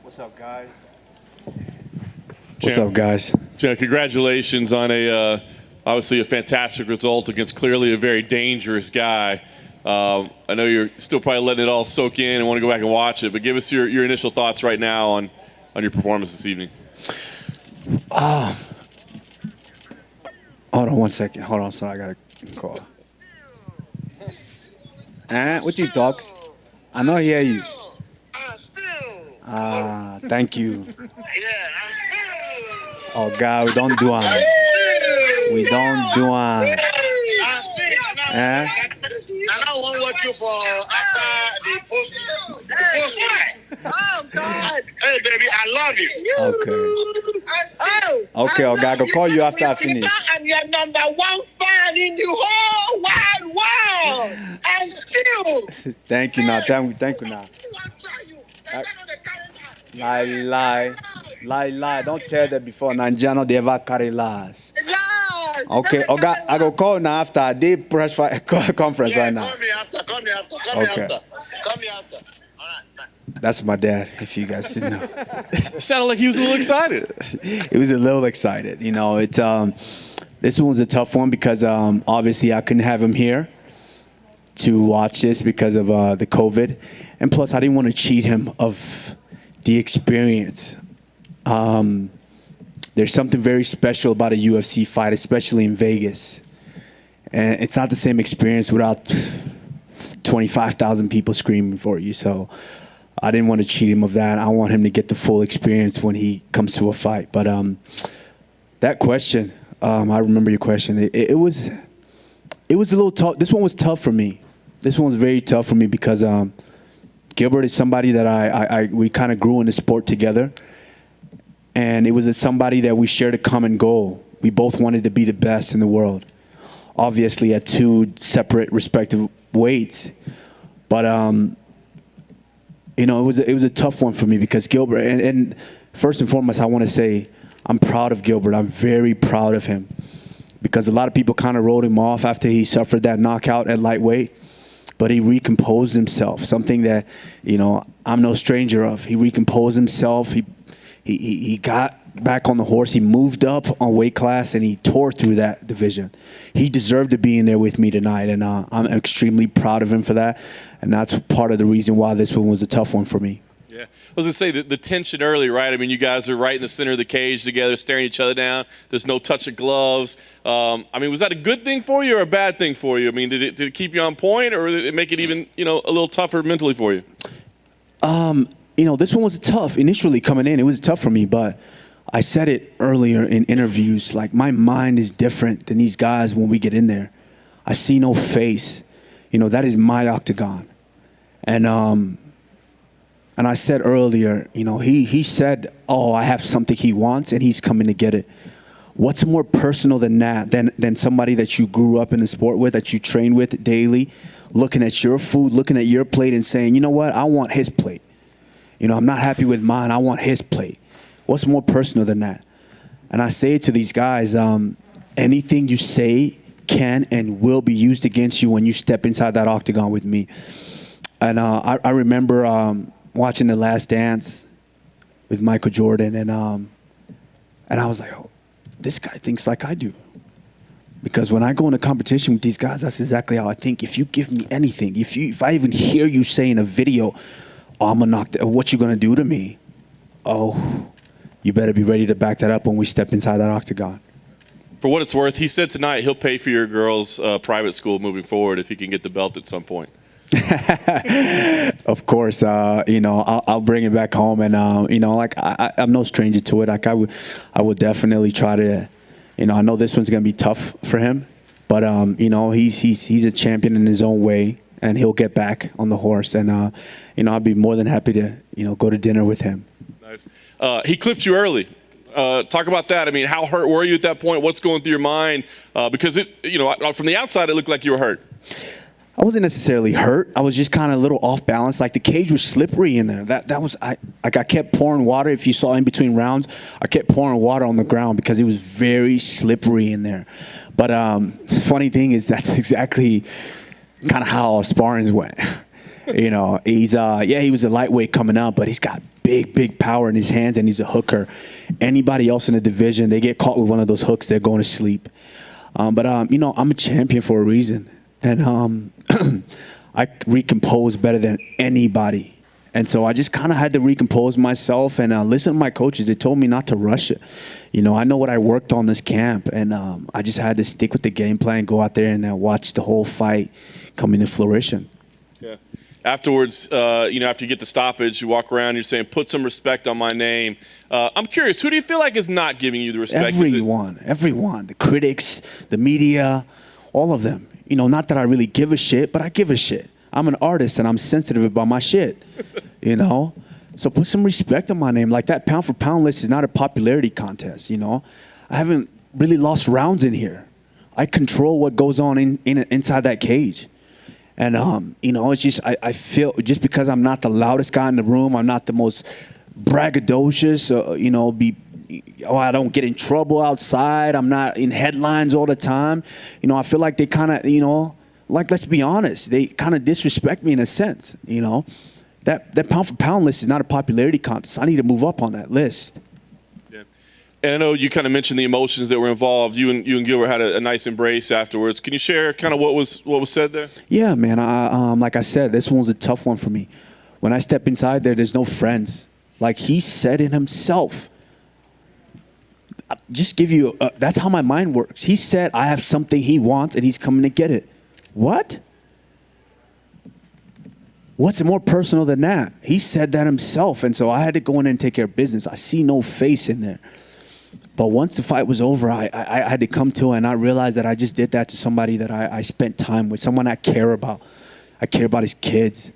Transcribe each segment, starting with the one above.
What's up, guys? What's up, guys? Congratulations on obviously a fantastic result against clearly a very dangerous guy. I know you're still probably letting it all soak in and want to go back and watch it, but give us your initial thoughts right now on your performance this evening. Hold on 1 second. Hold on, son. I got a call. What you talk? I know hear you. Thank you. Oh, God, we don't do it. We don't do it. I don't want to watch you for after the post fight. Oh, God. Hey, baby, I love you. Okay, oh, God, I'll call you after I finish. I'm your #1 fan in the whole wide world. And still. Thank you, now. Thank you, now. Lie. Don't tell them before Nanjano they ever carry lies. Okay, God, I go call now after I did press conference right now. Call me after. All right, bye. That's my dad, if you guys didn't know. Sounded like he was a little excited. He was a little excited. You know, this one was a tough one because obviously I couldn't have him here to watch this because of the COVID. And plus, I didn't want to cheat him of the experience. There's something very special about a UFC fight, especially in Vegas. And it's not the same experience without 25,000 people screaming for you. So I didn't want to cheat him of that. I want him to get the full experience when he comes to a fight. But that question, I remember your question. It was a little tough. This one was tough for me. This one was very tough for me because Gilbert is somebody that we kind of grew in the sport together. And it was somebody that we shared a common goal. We both wanted to be the best in the world. Obviously at two separate respective weights. But, it was a tough one for me because Gilbert, and first and foremost, I want to say I'm proud of Gilbert. I'm very proud of him because a lot of people kind of wrote him off after he suffered that knockout at lightweight. But he recomposed himself, something that, I'm no stranger of. He recomposed himself. He got back on the horse. He moved up on weight class, and he tore through that division. He deserved to be in there with me tonight, and I'm extremely proud of him for that. And that's part of the reason why this one was a tough one for me. Yeah, I was going to say the tension early, right? I mean, you guys are right in the center of the cage together, staring each other down. There's no touch of gloves. Was that a good thing for you or a bad thing for you? I mean, did it keep you on point, or did it make it even, a little tougher mentally for you? This one was tough initially coming in. It was tough for me, but I said it earlier in interviews, like my mind is different than these guys when we get in there. I see no face. That is my octagon. And I said earlier, he said, oh, I have something he wants and he's coming to get it. What's more personal than that, than somebody that you grew up in the sport with, that you train with daily, looking at your food, looking at your plate and saying, you know what, I want his plate. I'm not happy with mine. I want his plate. What's more personal than that? And I say it to these guys, anything you say can and will be used against you when you step inside that octagon with me. And I remember watching The Last Dance with Michael Jordan, and I was like, oh, this guy thinks like I do. Because when I go in a competition with these guys, that's exactly how I think. If you give me anything, if I even hear you say in a video, oh, I'm gonna knock what you gonna do to me? Oh, you better be ready to back that up when we step inside that octagon. For what it's worth, he said tonight he'll pay for your girls' private school moving forward if he can get the belt at some point. Of course, I'll bring it back home, and I'm no stranger to it. Like I would definitely try to, I know this one's gonna be tough for him, but he's a champion in his own way, and he'll get back on the horse, and I'd be more than happy to go to dinner with him. Nice. He clipped you early. Talk about that. I mean, how hurt were you at that point? What's going through your mind? Because from the outside, it looked like you were hurt. I wasn't necessarily hurt. I was just kind of a little off balance. Like the cage was slippery in there. I kept pouring water. If you saw in between rounds, I kept pouring water on the ground because it was very slippery in there. But the funny thing is that's exactly kind of how our sparrings went. He was a lightweight coming out, but he's got big power in his hands, and he's a hooker. Anybody else in the division, they get caught with one of those hooks, they're going to sleep. But I'm a champion for a reason. And I recompose better than anybody. And so I just kind of had to recompose myself and listen to my coaches. They told me not to rush it. I know what I worked on this camp, and I just had to stick with the game plan, go out there and watch the whole fight come into fruition. Yeah. Afterwards, after you get the stoppage, you walk around, you're saying, put some respect on my name. I'm curious, who do you feel like is not giving you the respect? Everyone. The critics, the media, all of them. Not that I really give a shit, but I give a shit. I'm an artist, and I'm sensitive about my shit, So put some respect on my name. Like, that pound-for-pound list is not a popularity contest, I haven't really lost rounds in here. I control what goes on inside that cage. And, it's just, I feel, just because I'm not the loudest guy in the room, I'm not the most braggadocious, I don't get in trouble outside, I'm not in headlines all the time. I feel like they kind of, let's be honest, they kind of disrespect me in a sense, That pound-for-pound list is not a popularity contest. I need to move up on that list. Yeah. And I know you kind of mentioned the emotions that were involved. You and Gilbert had a nice embrace afterwards. Can you share kind of what was said there? Yeah, man. Like I said, this one was a tough one for me. When I step inside there's no friends. Like he said it himself. Just give you, that's how my mind works. He said I have something he wants and he's coming to get it. What? What's more personal than that? He said that himself, and so I had to go in and take care of business. I see no face in there. But once the fight was over, I had to come to it, and I realized that I just did that to somebody that I spent time with, someone I care about. I care about his kids.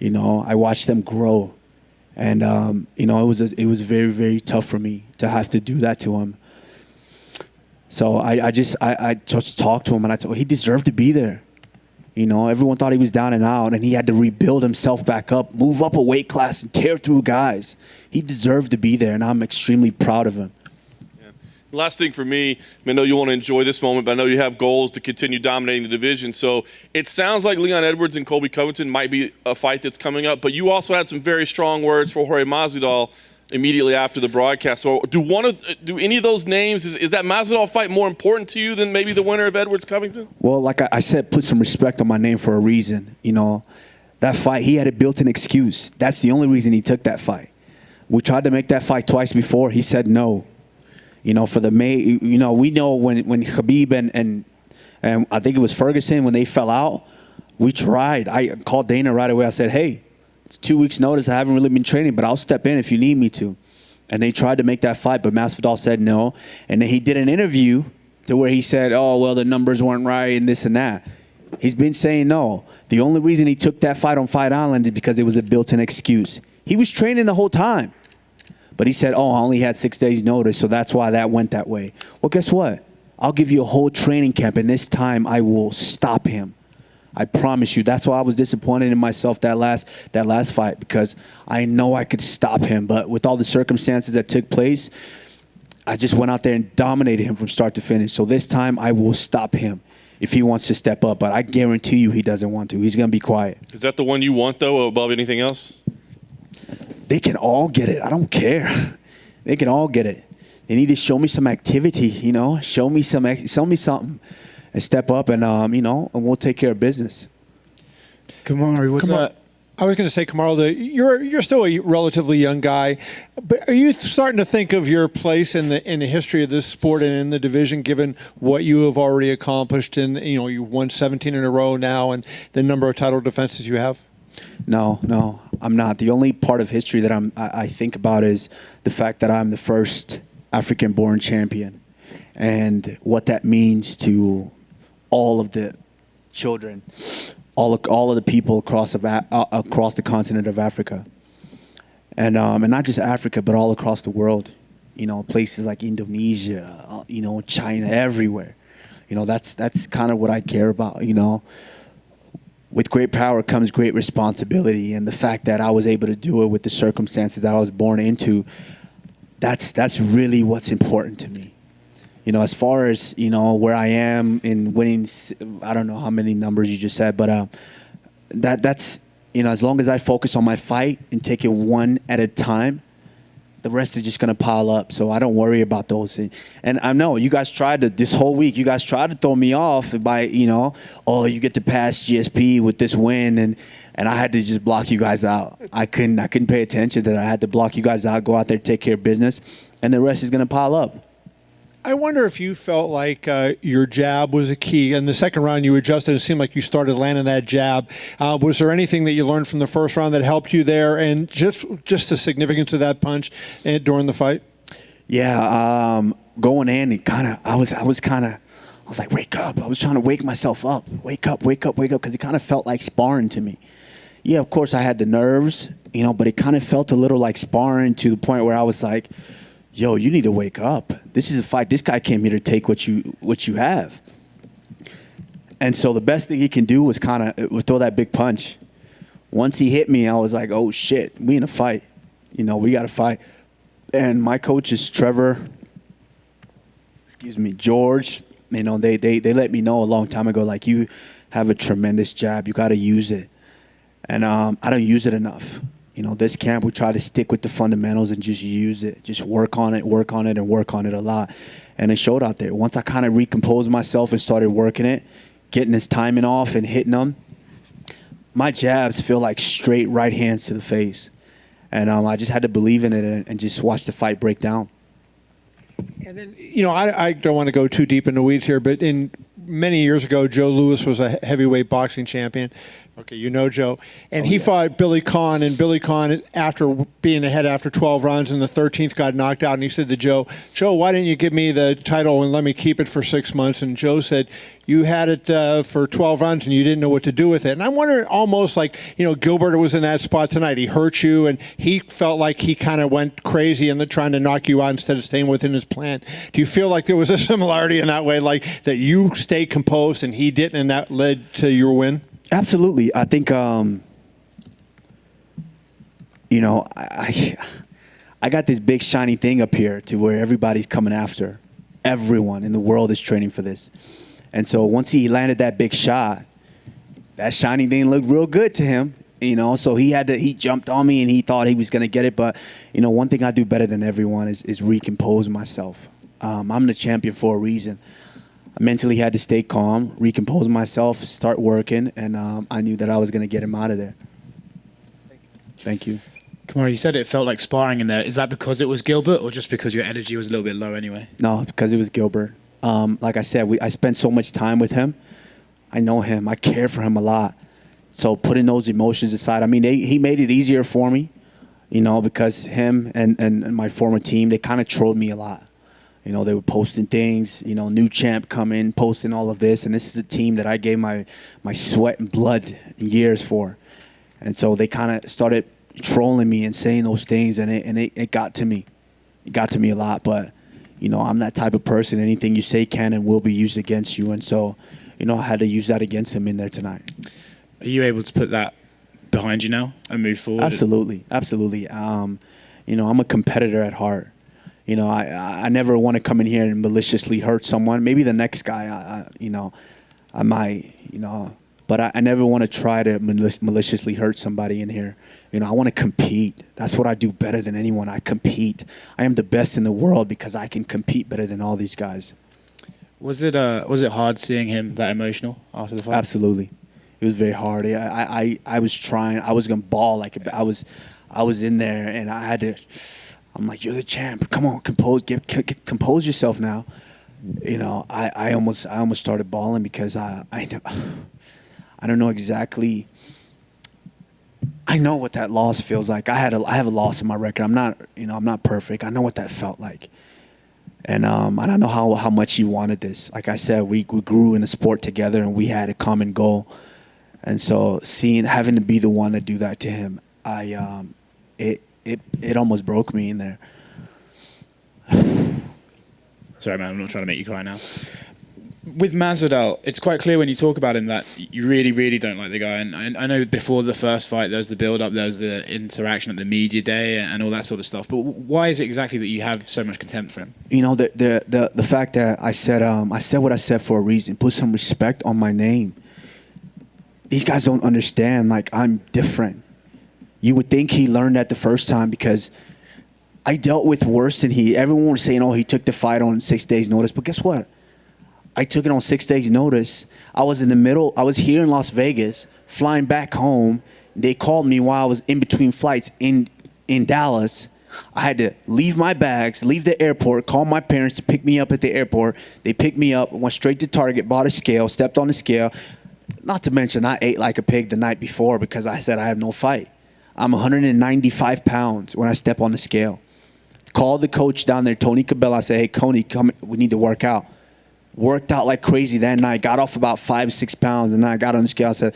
I watched them grow. And, it was very, very tough for me to have to do that to him. So I just talked to him, and I told him he deserved to be there. Everyone thought he was down and out, and he had to rebuild himself back up, move up a weight class, and tear through guys. He deserved to be there, and I'm extremely proud of him. Yeah. Last thing for me, I know you want to enjoy this moment, but I know you have goals to continue dominating the division. So it sounds like Leon Edwards and Colby Covington might be a fight that's coming up, but you also had some very strong words for Jorge Masvidal immediately after the broadcast. So do any of those names, is that Masvidal fight more important to you than maybe the winner of Edwards Covington? Well, like I said, put some respect on my name for a reason. That fight, he had a built-in excuse. That's the only reason he took that fight. We tried to make that fight twice before. He said no. For the May, we know when Khabib and I think it was Ferguson, when they fell out, we tried. I called Dana right away. I said, hey, it's 2 weeks' notice. I haven't really been training, but I'll step in if you need me to. And they tried to make that fight, but Masvidal said no. And then he did an interview to where he said, oh, well, the numbers weren't right and this and that. He's been saying no. The only reason he took that fight on Fight Island is because it was a built-in excuse. He was training the whole time. But he said, oh, I only had 6 days' notice, so that's why that went that way. Well, guess what? I'll give you a whole training camp, and this time I will stop him. I promise you. That's why I was disappointed in myself that last fight, because I know I could stop him. But with all the circumstances that took place, I just went out there and dominated him from start to finish. So this time I will stop him if he wants to step up. But I guarantee you he doesn't want to. He's going to be quiet. Is that the one you want, though, above anything else? They can all get it. I don't care. They can all get it. They need to show me some activity, show me something. And step up and, and we'll take care of business. Kamuru, what's up? I was going to say, Kamuru, you're still a relatively young guy, but are you starting to think of your place in the history of this sport and in the division, given what you have already accomplished? And you won 17 in a row now, and the number of title defenses you have. No, I'm not. The only part of history that I think about is the fact that I'm the first African-born champion, and what that means to all of the children, all of the people across the continent of Africa, and not just Africa, but all across the world. Places like Indonesia, China, everywhere. That's kind of what I care about. With great power comes great responsibility, and the fact that I was able to do it with the circumstances that I was born into, that's really what's important to me. As far as, where I am in winning, I don't know how many numbers you just said, but that's, as long as I focus on my fight and take it one at a time, the rest is just going to pile up. So I don't worry about those. And I know you guys tried to, this whole week, you guys tried to throw me off by, oh, you get to pass GSP with this win. And I had to just block you guys out. I couldn't pay attention to that. I had to block you guys out, go out there, take care of business, and the rest is going to pile up. I wonder if you felt like your jab was a key. In the second round, you adjusted. It seemed like you started landing that jab. Was there anything that you learned from the first round that helped you there, and just the significance of that punch during the fight? Yeah, going in, I was like, wake up. I was trying to wake myself up. Wake up, because it kind of felt like sparring to me. Yeah, of course, I had the nerves, but it kind of felt a little like sparring to the point where I was like, yo, you need to wake up. This is a fight. This guy came here to take what you have. And so the best thing he can do was throw that big punch. Once he hit me, I was like, oh shit, we in a fight. We got to fight. And my coaches, George, they let me know a long time ago, like, you have a tremendous jab. You got to use it. And I don't use it enough. This camp, we try to stick with the fundamentals and just use it. Just work on it, and work on it a lot. And it showed out there. Once I kind of recomposed myself and started working it, getting his timing off and hitting them, my jabs feel like straight right hands to the face. And I just had to believe in it and just watch the fight break down. And then, I don't want to go too deep in the weeds here, but many years ago, Joe Louis was a heavyweight boxing champion. Okay, Joe. And he fought Billy Conn, and Billy Conn, after being ahead after 12 rounds in the 13th, got knocked out. And he said to Joe, why didn't you give me the title and let me keep it for 6 months? And Joe said, you had it for 12 rounds and you didn't know what to do with it. And I'm wondering, almost like, Gilbert was in that spot tonight. He hurt you, and he felt like he kind of went crazy and trying to knock you out instead of staying within his plan. Do you feel like there was a similarity in that way, like that you stayed composed and he didn't, and that led to your win? Absolutely. I think, I got this big shiny thing up here to where everybody's coming after. Everyone in the world is training for this. And so once he landed that big shot, that shiny thing looked real good to him. So he jumped on me and he thought he was going to get it. But, one thing I do better than everyone is recompose myself. I'm the champion for a reason. I mentally had to stay calm, recompose myself, start working, and I knew that I was going to get him out of there. Thank you. Kamuru, you said it felt like sparring in there. Is that because it was Gilbert, or just because your energy was a little bit low anyway? No, because it was Gilbert. Like I said, I spent so much time with him. I know him. I care for him a lot. So putting those emotions aside, he made it easier for me, because him and my former team, they kind of trolled me a lot. They were posting things, new champ coming, posting all of this. And this is a team that I gave my sweat and blood and years for. And so they kind of started trolling me and saying those things, and it got to me. It got to me a lot. But, I'm that type of person. Anything you say can and will be used against you. And so, I had to use that against him in there tonight. Are you able to put that behind you now and move forward? Absolutely. I'm a competitor at heart. I never want to come in here and maliciously hurt someone. Maybe the next guy, I might, but I never want to try to maliciously hurt somebody in here. I want to compete. That's what I do better than anyone. I compete. I am the best in the world because I can compete better than all these guys. Was it hard seeing him that emotional after the fight? Absolutely. It was very hard. I was trying. I was going to bawl I was in there, and I had to. I'm like, you're the champ. Come on, compose yourself now. I almost started bawling because I don't know exactly. I know what that loss feels like. I have a loss in my record. I'm not perfect. I know what that felt like. And I don't know how much he wanted this. Like I said, we grew in a sport together and we had a common goal. And so having to be the one to do that to him, it almost broke me in there. Sorry, man, I'm not trying to make you cry now. With Masvidal, it's quite clear when you talk about him that you really, really don't like the guy. And I know before the first fight, there was the build-up, there was the interaction at the media day and all that sort of stuff. But why is it exactly that you have so much contempt for him? The fact that I said what I said for a reason. Put some respect on my name. these guys don't understand. Like, I'm different. You would think he learned that the first time because I dealt with worse than he. Everyone was saying, oh, he took the fight on 6 days' notice. But guess what? I took it on 6 days' notice. I was here in Las Vegas, flying back home. They called me while I was in between flights in Dallas. I had to leave my bags, leave the airport, call my parents to pick me up at the airport. They picked me up, went straight to Target, bought a scale, stepped on the scale. Not to mention, I ate like a pig the night before because I said I have no fight. I'm 195 pounds when I step on the scale. Called the coach down there, Tony Cabela. I said, hey, Coney, come, we need to work out. Worked out like crazy that night. Got off about 5-6 pounds, and then I got on the scale. I said,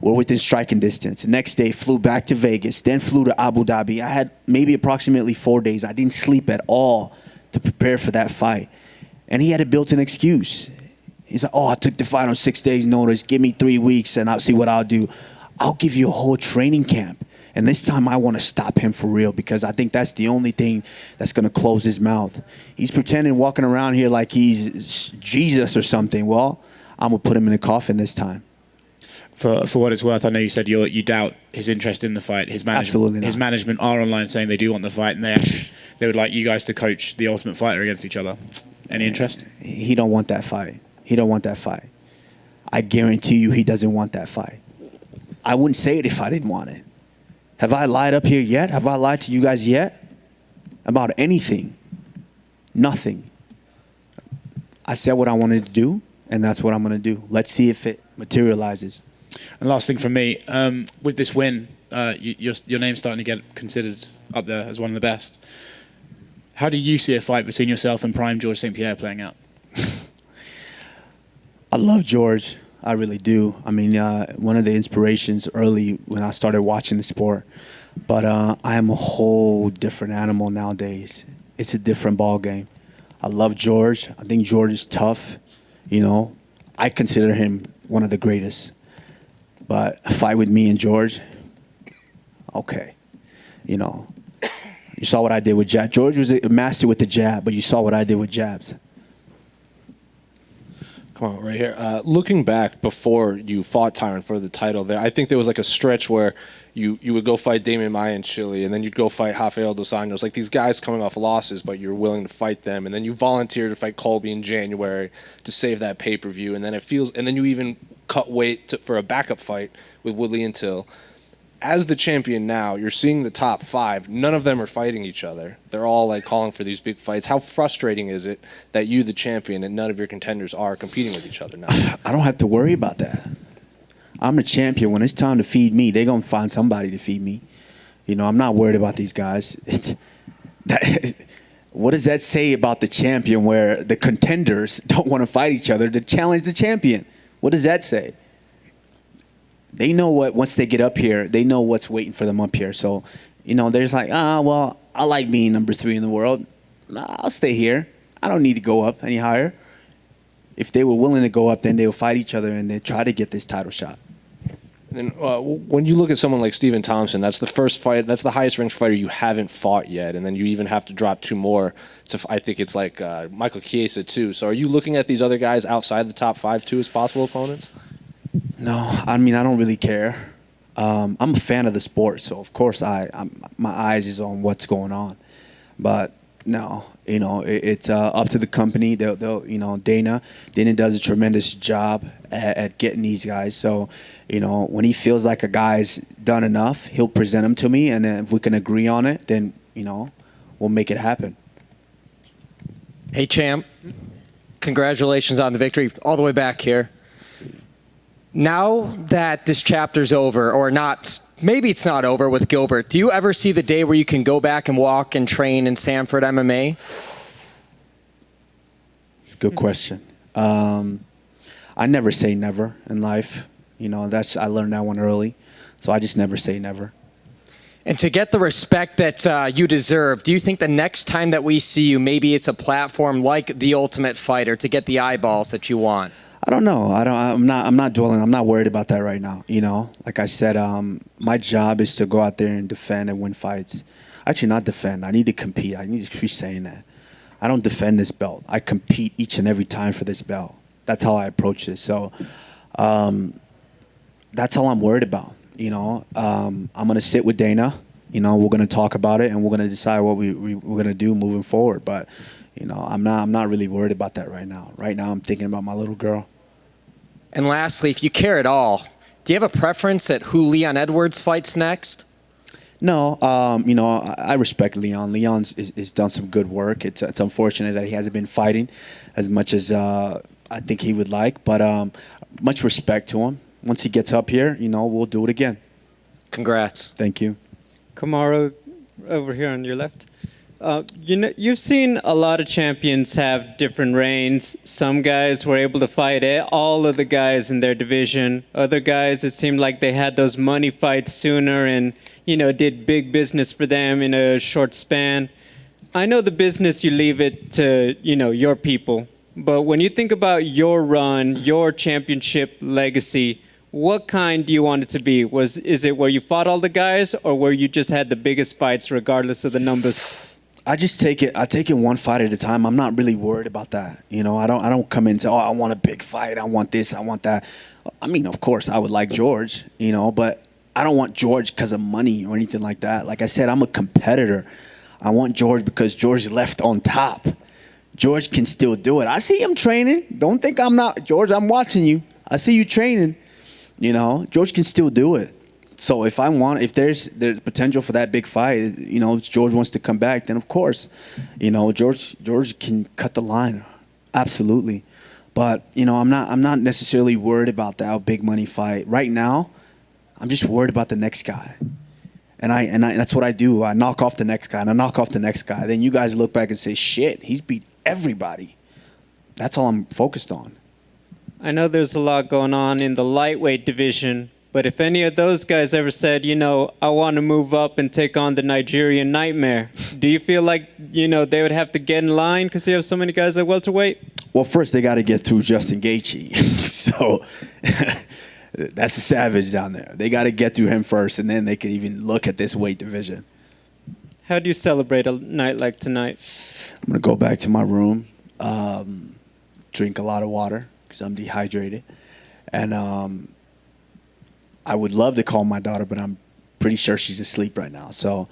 we're within striking distance. The next day, flew back to Vegas, then flew to Abu Dhabi. I had maybe approximately 4 days. I didn't sleep at all to prepare for that fight. And he had a built-in excuse. He's like, oh, I took the fight on 6 days' notice. Give me 3 weeks, and I'll see what I'll do. I'll give you a whole training camp. And this time I want to stop him for real because I think that's the only thing that's going to close his mouth. He's pretending, walking around here like he's Jesus or something. Well, I'm going to put him in a coffin this time. For what it's worth, I know you said you doubt his interest in the fight. Absolutely not. His management are online saying they do want the fight, and they would like you guys to coach the Ultimate Fighter against each other. Any interest? He don't want that fight. He don't want that fight. I guarantee you he doesn't want that fight. I wouldn't say it if I didn't want it. Have I lied up here yet? Have I lied to you guys yet? About anything? Nothing. I said what I wanted to do, and that's what I'm going to do. Let's see if it materializes. And last thing from me, with this win, your name's starting to get considered up there as one of the best. How do you see a fight between yourself and Prime George St. Pierre playing out? I love George. I really do. I mean, one of the inspirations early when I started watching the sport. But I am a whole different animal nowadays. It's a different ball game. I love George. I think George is tough. You know, I consider him one of the greatest. But a fight with me and George, okay. You know, you saw what I did with jab. George was a master with the jab, but you saw what I did with jabs. Come on, right here. Looking back before you fought Tyron for the title, there, I think there was like a stretch where you would go fight Damian Maia in Chile, and then you'd go fight Rafael dos Anjos. Like these guys coming off losses, but you're willing to fight them, and then you volunteered to fight Colby in January to save that pay-per-view, and then you even cut weight for a backup fight with Woodley and Till. As the champion now, you're seeing the top five. None of them are fighting each other. They're all like calling for these big fights. How frustrating is it that you, the champion, and none of your contenders are competing with each other now? I don't have to worry about that. I'm the champion. When it's time to feed me, they're going to find somebody to feed me. You know, I'm not worried about these guys. What does that say about the champion where the contenders don't want to fight each other to challenge the champion? What does that say? They know what, once they get up here, they know what's waiting for them up here. So, you know, there's like, well, I like being number 3 in the world. I'll stay here. I don't need to go up any higher. If they were willing to go up, then they'll fight each other and they try to get this title shot. And when you look at someone like Stephen Thompson, that's the first fight, that's the highest ranked fighter you haven't fought yet, and then you even have to drop 2 more. So I think it's like Michael Chiesa too. So are you looking at these other guys outside the top 5 too as possible opponents? No, I mean, I don't really care. I'm a fan of the sport, so of course my eyes is on what's going on. But no, you know, it's up to the company. They'll you know, Dana does a tremendous job at getting these guys. So, you know, when he feels like a guy's done enough, he'll present them to me, and then if we can agree on it, then, you know, we'll make it happen. Hey, champ. Congratulations on the victory all the way back here. Now that this chapter's over, or not, maybe it's not over with Gilbert, do you ever see the day where you can go back and walk and train in Sanford MMA? It's a good question. I never say never in life. You know, I learned that one early, so I just never say never. And to get the respect that you deserve, do you think the next time that we see you, maybe it's a platform like The Ultimate Fighter to get the eyeballs that you want? I don't know. I'm not dwelling. I'm not worried about that right now. You know, like I said, my job is to go out there and defend and win fights. Actually, not defend. I need to compete. I need to keep saying that. I don't defend this belt. I compete each and every time for this belt. That's how I approach this. So, that's all I'm worried about. I'm going to sit with Dana. We're going to talk about it, and we're going to decide what we're going to do moving forward. But, I'm not really worried about that right now. Right now, I'm thinking about my little girl. And lastly, if you care at all, do you have a preference at who Leon Edwards fights next? No, I respect Leon. Leon's is done some good work. It's unfortunate that he hasn't been fighting as much as I think he would like, but much respect to him. Once he gets up here, we'll do it again. Congrats. Thank you. Kamuru, over here on your left. You've seen a lot of champions have different reigns. Some guys were able to fight all of the guys in their division. Other guys, it seemed like they had those money fights sooner and, did big business for them in a short span. I know the business, you leave it to, your people. But when you think about your run, your championship legacy, what kind do you want it to be? Is it where you fought all the guys or where you just had the biggest fights regardless of the numbers? I take it one fight at a time. I'm not really worried about that. I don't come in and say, I want a big fight. I want this. I want that. I mean, of course, I would like George, but I don't want George because of money or anything like that. Like I said, I'm a competitor. I want George because George left on top. George can still do it. I see him training. Don't think I'm not. George, I'm watching you. I see you training. George can still do it. So if there's potential for that big fight, if George wants to come back, then of course, George can cut the line, absolutely. But I'm not necessarily worried about that big money fight right now. I'm just worried about the next guy, and that's what I do. I knock off the next guy, and I knock off the next guy. Then you guys look back and say, "Shit, he's beat everybody." That's all I'm focused on. I know there's a lot going on in the lightweight division. But if any of those guys ever said, I want to move up and take on the Nigerian Nightmare, do you feel like, they would have to get in line because you have so many guys at welterweight? Well, first they got to get through Justin Gaethje. So that's a savage down there. They got to get through him first, and then they can even look at this weight division. How do you celebrate a night like tonight? I'm going to go back to my room, drink a lot of water because I'm dehydrated, and I would love to call my daughter, but I'm pretty sure she's asleep right now. So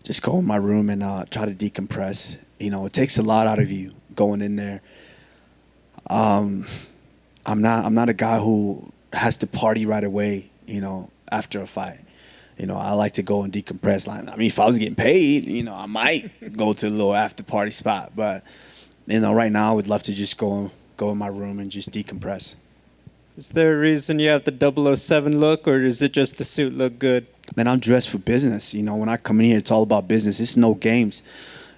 just go in my room and try to decompress. It takes a lot out of you going in there. I'm not a guy who has to party right away, after a fight. I like to go and decompress. If I was getting paid, I might go to a little after party spot. But, right now I would love to just go in my room and just decompress. Is there a reason you have the 007 look, or is it just the suit look good? Man, I'm dressed for business. When I come in here, it's all about business. It's no games.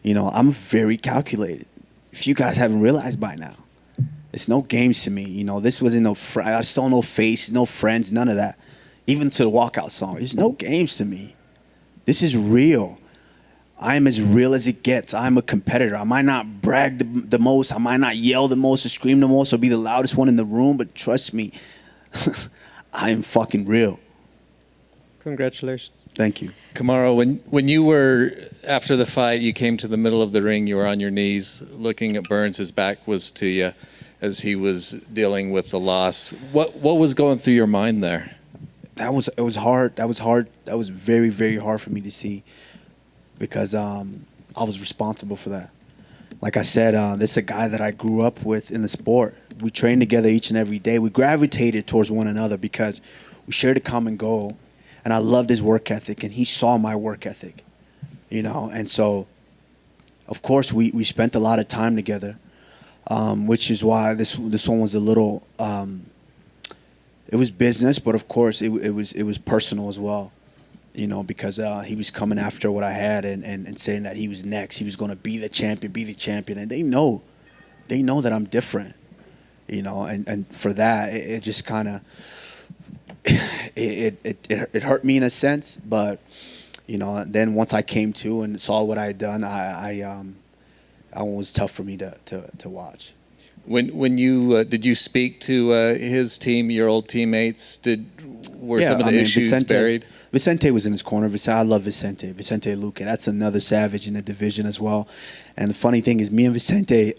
I'm very calculated. If you guys haven't realized by now, it's no games to me. This wasn't I saw no face, no friends, none of that. Even to the walkout song, it's no games to me. This is real. I am as real as it gets. I'm a competitor. I might not brag the most. I might not yell the most or scream the most or be the loudest one in the room, but trust me, I am fucking real. Congratulations. Thank you. Kamuru, when you were, after the fight, you came to the middle of the ring, you were on your knees looking at Burns, his back was to you as he was dealing with the loss. What was going through your mind there? It was hard. That was hard. That was very, very hard for me to see. Because I was responsible for that. Like I said, this is a guy that I grew up with in the sport. We trained together each and every day. We gravitated towards one another because we shared a common goal. And I loved his work ethic, and he saw my work ethic. And so, of course, we spent a lot of time together, which is why this one was a little, it was business, but of course it was personal as well. Because he was coming after what I had and saying that he was next. He was going to be the champion. And they know that I'm different, and for that, it just kind of, it hurt me in a sense. But, then once I came to and saw what I had done, it was tough for me to watch. When you did you speak to his team, your old teammates? Were some of the issues buried? Vicente was in his corner. I love Vicente Luque. That's another savage in the division as well. And the funny thing is, me and Vicente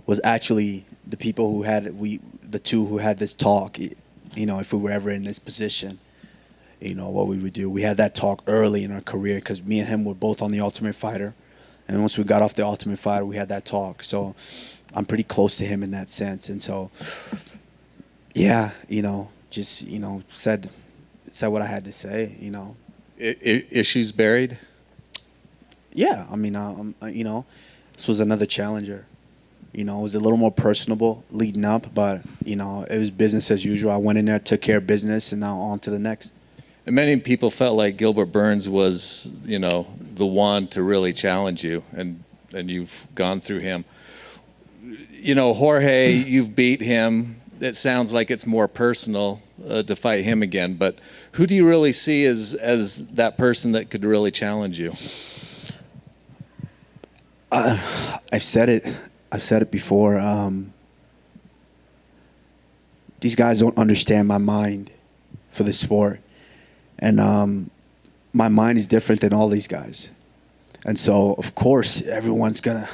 was actually the people the two who had this talk. if we were ever in this position, what we would do. We had that talk early in our career because me and him were both on the Ultimate Fighter. And once we got off the Ultimate Fighter, we had that talk. So I'm pretty close to him in that sense. And so, yeah, just, said what I had to say, Issues buried? Yeah, I mean, this was another challenger. It was a little more personable leading up, but, it was business as usual. I went in there, took care of business, and now on to the next. And many people felt like Gilbert Burns was, the one to really challenge you, and you've gone through him. Jorge, you've beat him. It sounds like it's more personal to fight him again, but who do you really see as that person that could really challenge you? I've said it before. These guys don't understand my mind for the sport. And my mind is different than all these guys. And so, of course, everyone's going to,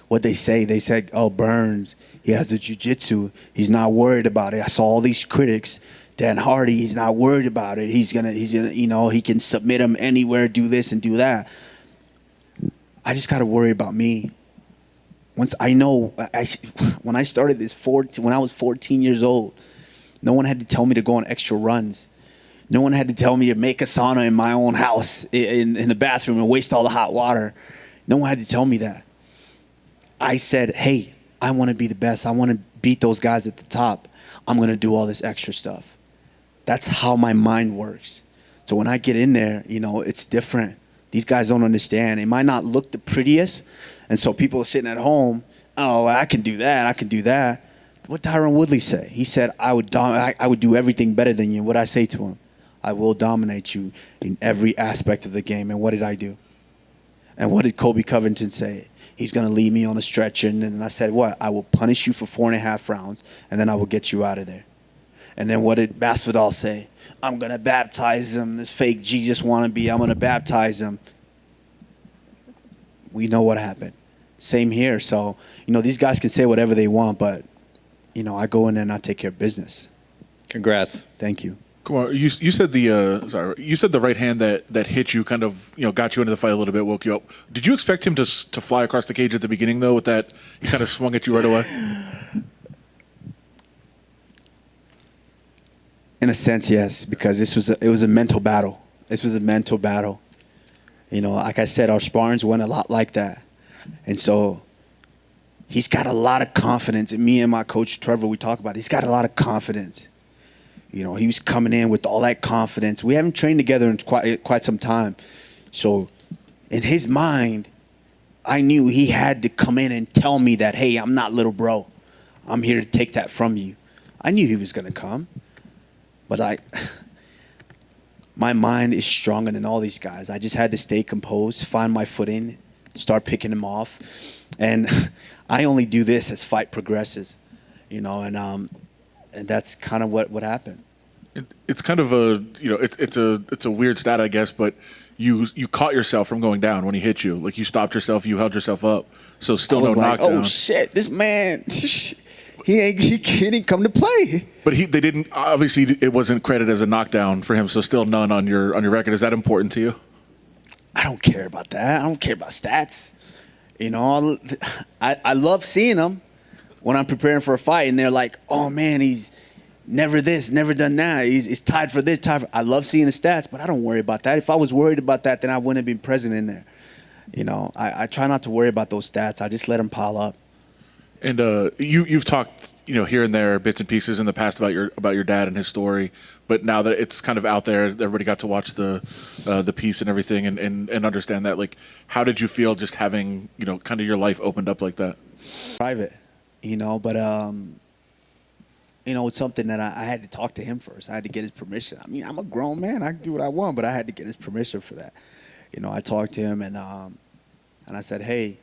what they said, oh, Burns, he has the jiu-jitsu. He's not worried about it. I saw all these critics. Dan Hardy, he's not worried about it. He's gonna, he can submit him anywhere, do this and do that. I just got to worry about me. Once I know, when I started this, when I was 14 years old, no one had to tell me to go on extra runs. No one had to tell me to make a sauna in my own house, in the bathroom, and waste all the hot water. No one had to tell me that. I said, hey, I want to be the best. I want to beat those guys at the top. I'm going to do all this extra stuff. That's how my mind works. So when I get in there, it's different. These guys don't understand. It might not look the prettiest. And so people are sitting at home, oh, I can do that. I can do that. What did Tyron Woodley say? He said, I would do everything better than you. What did I say to him? I will dominate you in every aspect of the game. And what did I do? And what did Colby Covington say? He's going to leave me on a stretcher. And then I said, what? I will punish you for 4.5 rounds, and then I will get you out of there. And then what did Masvidal say? I'm going to baptize him. This fake Jesus wannabe, I'm going to baptize him. We know what happened. Same here. So, these guys can say whatever they want, but, I go in there and I take care of business. Congrats. Thank you. Kumar, you said the right hand that hit you kind of got you into the fight a little bit, woke you up. Did you expect him to fly across the cage at the beginning though? With that, he kind of swung at you right away. In a sense, yes, because it was a mental battle. This was a mental battle. Like I said, our sparrings went a lot like that, and so he's got a lot of confidence. And me and my coach Trevor, we talk about it. He's got a lot of confidence. He was coming in with all that confidence. We haven't trained together in quite some time. So in his mind, I knew he had to come in and tell me that, hey, I'm not little bro. I'm here to take that from you. I knew he was going to come. But my mind is stronger than all these guys. I just had to stay composed, find my footing, start picking him off. And I only do this as fight progresses, and that's kind of what happened. It's kind of it's a weird stat, I guess, but you caught yourself from going down when he hit you. Like you stopped yourself, you held yourself up. So still no knockdown. Oh shit, this man, he didn't come to play. But they didn't. Obviously, it wasn't credited as a knockdown for him. So still none on your record. Is that important to you? I don't care about that. I don't care about stats. I love seeing them when I'm preparing for a fight, and they're like, oh man, he's never this, never done that. He's tied for this, tied for... I love seeing the stats, but I don't worry about that. If I was worried about that, then I wouldn't have been present in there. I try not to worry about those stats. I just let them pile up. And you've talked, here and there, bits and pieces in the past about your dad and his story, but now that it's kind of out there, everybody got to watch the piece and everything, and understand that. Like, how did you feel just having kind of your life opened up like that? Private. But it's something that I had to talk to him first. I had to get his permission. I mean, I'm a grown man. I can do what I want, but I had to get his permission for that. I talked to him and I said, hey,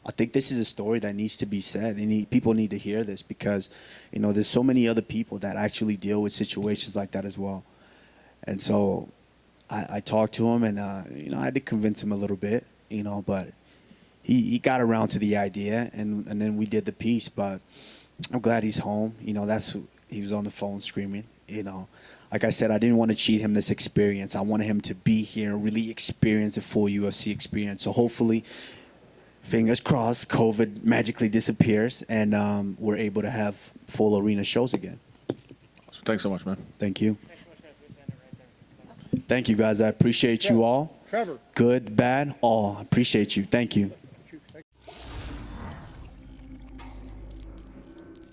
I think this is a story that needs to be said. And people need to hear this because, there's so many other people that actually deal with situations like that as well. And so I talked to him and, I had to convince him a little bit, but he got around to the idea and then we did the piece. But I'm glad he's home. That's He was on the phone screaming. You know, like I said, I didn't want to cheat him this experience. I wanted him to be here and really experience a full UFC experience. So hopefully, fingers crossed, COVID magically disappears and we're able to have full arena shows again. Awesome. Thanks so much, man. Thank you. Thank you, guys. I appreciate you all. Trevor. Good, bad, all. I appreciate you. Thank you.